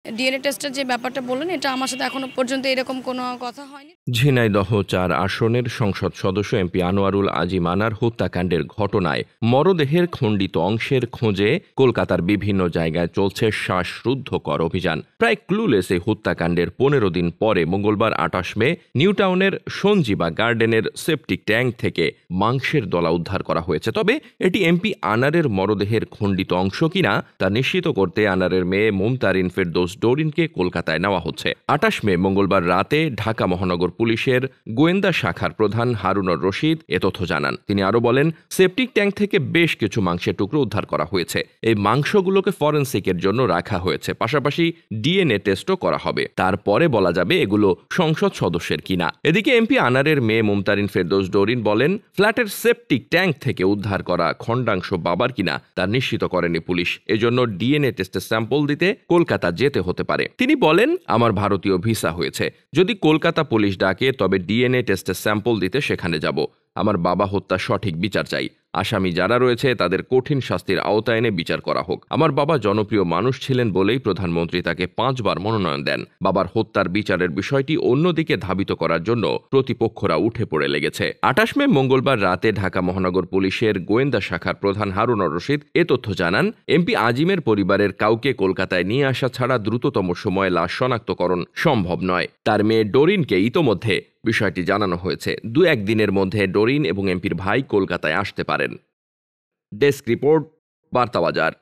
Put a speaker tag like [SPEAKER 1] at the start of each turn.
[SPEAKER 1] DNA টেস্টের যে ব্যাপারটা বললেন, এটা আমার সাথে এখনো পর্যন্ত এরকম কোনো কথা হয়নি।
[SPEAKER 2] ঝিনাইদহ ৪ আসনের সংসদ সদস্য এমপি আনোয়ারুল আজিম আনার হত্যাকাণ্ডের ঘটনায় মরদেহের খণ্ডিত অংশের খোঁজে কলকাতার বিভিন্ন জায়গায় চলছে শ্বাসরুদ্ধকর অভিযান। প্রায় ক্লুলেস এই হত্যাকাণ্ডের ১৫ দিন পরে মঙ্গলবার ২৮ মে নিউটাউনের সঞ্জীবা গার্ডেনের সেপটিক ট্যাঙ্ক থেকে মাংসের দলা উদ্ধার করা হয়েছে। তবে এটি এমপি আনারের মরদেহের খণ্ডিত অংশ কিনা তা নিশ্চিত করতে আনারের মেয়ে মুমতারিন ফেরদৌস ডোরিনকে কলকাতায় নেওয়া হচ্ছে। ২৮ মে মঙ্গলবার রাতে ঢাকা মহানগর পুলিশের গোয়েন্দা শাখার প্রধান হারুনুর রশিদ এ তথ্য জানান। তিনি আরো বলেন, সেপটিক ট্যাঙ্ক থেকে বেশ কিছু মাংসের টুকরো উদ্ধার করা হয়েছে। এই মাংসগুলোকে ফরেনসিকের জন্য রাখা হয়েছে, পাশাপাশি ডিএনএ টেস্টও করা হবে। তারপরে বলা যাবে এগুলো সংসদ সদস্যের কিনা। এদিকে এমপি আনারের মেয়ে মুমতারিন ফেরদৌস ডোরিন বলেন, ফ্ল্যাটের সেপটিক ট্যাঙ্ক থেকে উদ্ধার করা খণ্ডাংশ বাবার কিনা তা নিশ্চিত করেনি পুলিশ। এজন্য ডিএনএ টেস্টের স্যাম্পল দিতে কলকাতা যেতে হতে পারে। তিনি বলেন, আমার ভারতীয় ভিসা হয়েছে, যদি কলকাতা পুলিশ ডাকে তবে ডিএনএ টেস্টের স্যাম্পল দিতে সেখানে যাব। আমার বাবা হত্যার সঠিক বিচার চাই। আসামি যারা রয়েছে তাদের কঠিন শাস্তির আওতায় এনে বিচার করা হোক। আমার বাবা জনপ্রিয় মানুষ ছিলেন বলেই প্রধানমন্ত্রী তাকে ৫ বার মনোনয়ন দেন। বাবার হত্যার বিচারের বিষয়টি অন্যদিকে ধাবিত করার জন্য প্রতিপক্ষরা উঠে পড়ে লেগেছে। ২৮ মে মঙ্গলবার রাতে ঢাকা মহানগর পুলিশের গোয়েন্দা শাখার প্রধান হারুনুর রশিদ এ তথ্য জানান। এমপি আজিমের পরিবারের কাউকে কলকাতায় নিয়ে আসা ছাড়া দ্রুততম সময়ে লাশ শনাক্তকরণ সম্ভব নয়। তার মেয়ে ডোরিনকে ইতোমধ্যে বিষয়টি জানানো হয়েছে। ২-১ দিনের মধ্যে ডোরিন এবং এমপির ভাই কলকাতায় আসতে পারেন। Desk report, বার্তাবাজার।